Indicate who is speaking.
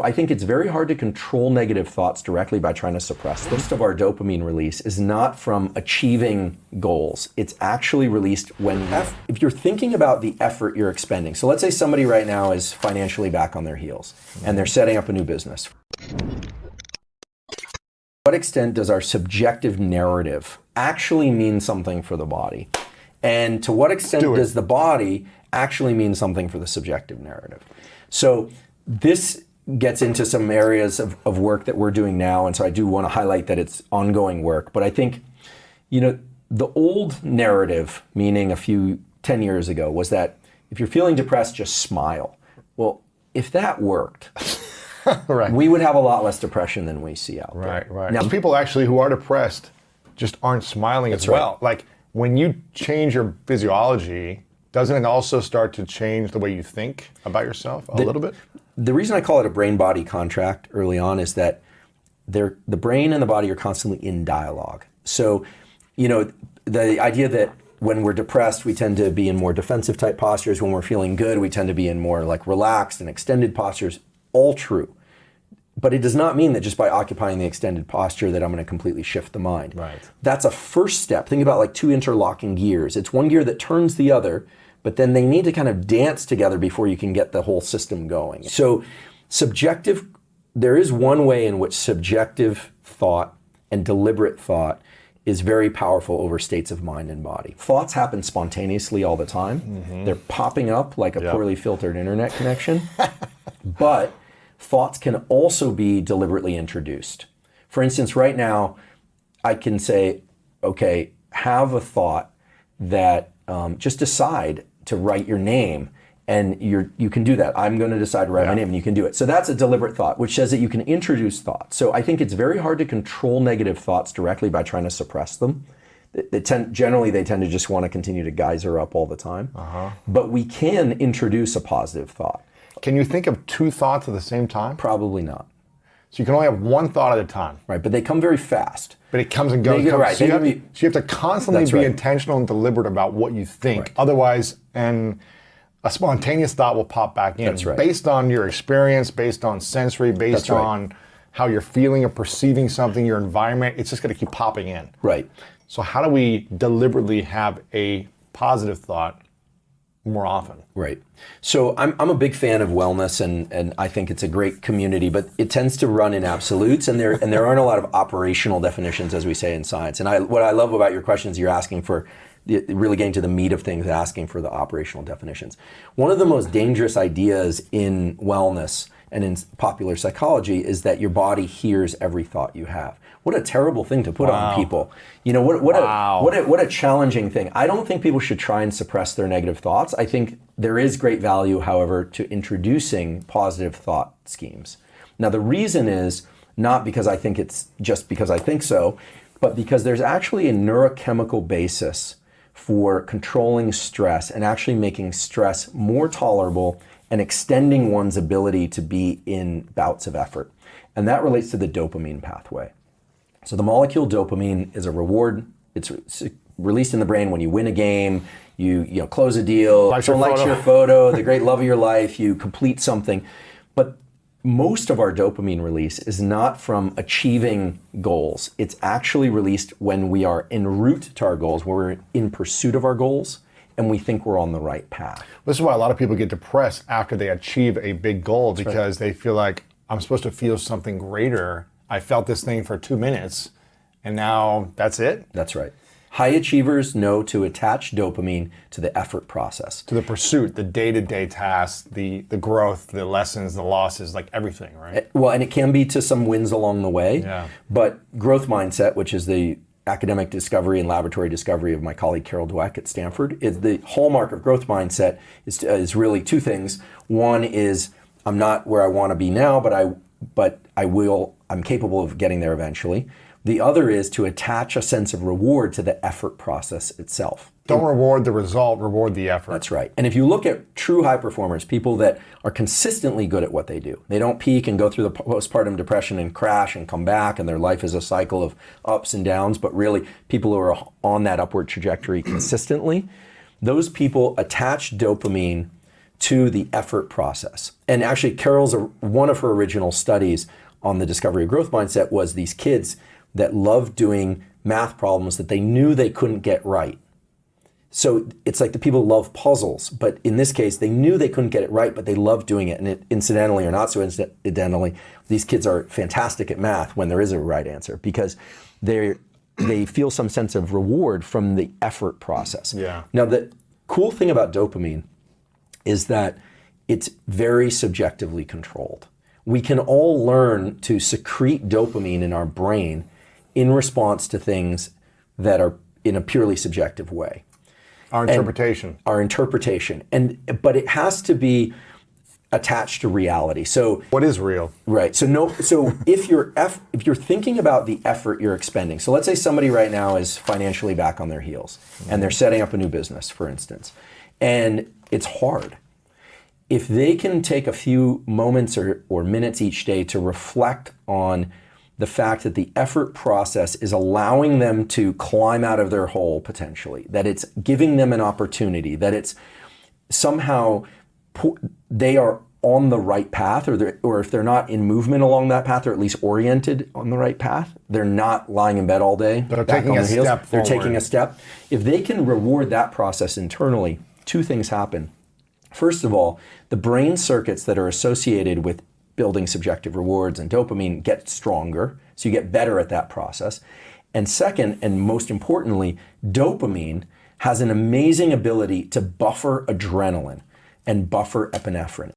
Speaker 1: I think it's very hard to control negative thoughts directly by trying to suppress them. Most of our dopamine release is not from achieving goals. It's actually released when if you're thinking about the effort you're expending. So let's say somebody right now is financially back on their heels and they're setting up a new business. To what extent does our subjective narrative actually mean something for the body? And to what extent does the body actually mean something for the subjective narrative? So this gets into some areas of work that we're doing now, and so I do want to highlight that it's ongoing work. But I think, the old narrative, meaning 10 years ago, was that if you're feeling depressed, just smile. Well, if that worked,
Speaker 2: right,
Speaker 1: we would have a lot less depression than we see out there.
Speaker 2: Right. Now, people actually who are depressed just aren't smiling as well.
Speaker 1: Right.
Speaker 2: Like when you change your physiology, doesn't it also start to change the way you think about yourself a little bit?
Speaker 1: The reason I call it a brain-body contract early on is that the brain and the body are constantly in dialogue. So, the idea that when we're depressed, we tend to be in more defensive type postures. When we're feeling good, we tend to be in more like relaxed and extended postures. All true. But it does not mean that just by occupying the extended posture that I'm going to completely shift the mind.
Speaker 2: Right.
Speaker 1: That's a first step. Think about like two interlocking gears. It's one gear that turns the other, but then they need to kind of dance together before you can get the whole system going. So there is one way in which subjective thought and deliberate thought is very powerful over states of mind and body. Thoughts happen spontaneously all the time. Mm-hmm. They're popping up like a poorly filtered internet connection. But thoughts can also be deliberately introduced. For instance, right now, I can say, okay, have a thought that just decide to write your name, and you can do that. I'm going to decide to write my name, and you can do it. So that's a deliberate thought, which says that you can introduce thoughts. So I think it's very hard to control negative thoughts directly by trying to suppress them. Generally, they tend to just want to continue to geyser up all the time. But we can introduce a positive thought.
Speaker 2: Can you think of two thoughts at the same time?
Speaker 1: Probably not.
Speaker 2: So you can only have one thought at a time.
Speaker 1: Right, but they come very fast.
Speaker 2: But it comes and goes.
Speaker 1: Right.
Speaker 2: So you have to constantly be intentional and deliberate about what you think.
Speaker 1: Right.
Speaker 2: Otherwise, and a spontaneous thought will pop back in.
Speaker 1: That's right.
Speaker 2: Based on your experience, based on sensory, based on how you're feeling or perceiving something, your environment, it's just going to keep popping in.
Speaker 1: Right.
Speaker 2: So how do we deliberately have a positive thought more often?
Speaker 1: Right. So I'm a big fan of wellness, and I think it's a great community, but it tends to run in absolutes, and there aren't a lot of operational definitions, as we say in science. And what I love about your questions, you're asking for really getting to the meat of things, asking for the operational definitions. One of the most dangerous ideas in wellness and in popular psychology is that your body hears every thought you have. What a terrible thing to put on people. What a challenging thing. I don't think people should try and suppress their negative thoughts. I think there is great value, however, to introducing positive thought schemes. Now, the reason is not because I think it's just because I think so, but because there's actually a neurochemical basis for controlling stress and actually making stress more tolerable and extending one's ability to be in bouts of effort. And that relates to the dopamine pathway. So the molecule dopamine is a reward. It's released in the brain when you win a game, you close a deal, someone likes your photo, the great love of your life, you complete something. But most of our dopamine release is not from achieving goals. It's actually released when we are en route to our goals, when we're in pursuit of our goals, and we think we're on the right path.
Speaker 2: This is why a lot of people get depressed after they achieve a big goal, because they feel like, I'm supposed to feel something greater. I felt this thing for 2 minutes, and now that's it?
Speaker 1: That's right. High achievers know to attach dopamine to the effort process.
Speaker 2: To the pursuit, the day-to-day tasks, the growth, the lessons, the losses, like everything, right?
Speaker 1: Well, and it can be to some wins along the way,
Speaker 2: Yeah.
Speaker 1: but growth mindset, which is the academic discovery and laboratory discovery of my colleague Carol Dweck at Stanford, is the hallmark of growth mindset is really two things. One is, I'm not where I want to be now, but I'm capable of getting there eventually. The other is to attach a sense of reward to the effort process itself.
Speaker 2: Don't reward the result, reward the effort.
Speaker 1: That's right. And if you look at true high performers, people that are consistently good at what they do, they don't peak and go through the postpartum depression and crash and come back, and their life is a cycle of ups and downs, but really people who are on that upward trajectory consistently, those people attach dopamine to the effort process. And actually, one of her original studies on the discovery of growth mindset was these kids that loved doing math problems that they knew they couldn't get right. So it's like the people love puzzles, but in this case, they knew they couldn't get it right, but they loved doing it. And incidentally or not so incidentally, these kids are fantastic at math when there is a right answer, because they feel some sense of reward from the effort process.
Speaker 2: Yeah.
Speaker 1: Now, the cool thing about dopamine is that it's very subjectively controlled. We can all learn to secrete dopamine in our brain in response to things that are in a purely subjective way.
Speaker 2: Our interpretation.
Speaker 1: But it has to be attached to reality. So
Speaker 2: what is real?
Speaker 1: Right. So if you're thinking about the effort you're expending, so let's say somebody right now is financially back on their heels and they're setting up a new business, for instance, and it's hard. If they can take a few moments or minutes each day to reflect on the fact that the effort process is allowing them to climb out of their hole potentially, that it's giving them an opportunity, that it's somehow they are on the right path, or if they're not in movement along that path, or at least oriented on the right path, they're not lying in bed all day.
Speaker 2: They're taking a step forward.
Speaker 1: They're taking a step. If they can reward that process internally, two things happen. First of all, the brain circuits that are associated with building subjective rewards and dopamine get stronger, so you get better at that process. And second, and most importantly, dopamine has an amazing ability to buffer adrenaline and buffer epinephrine.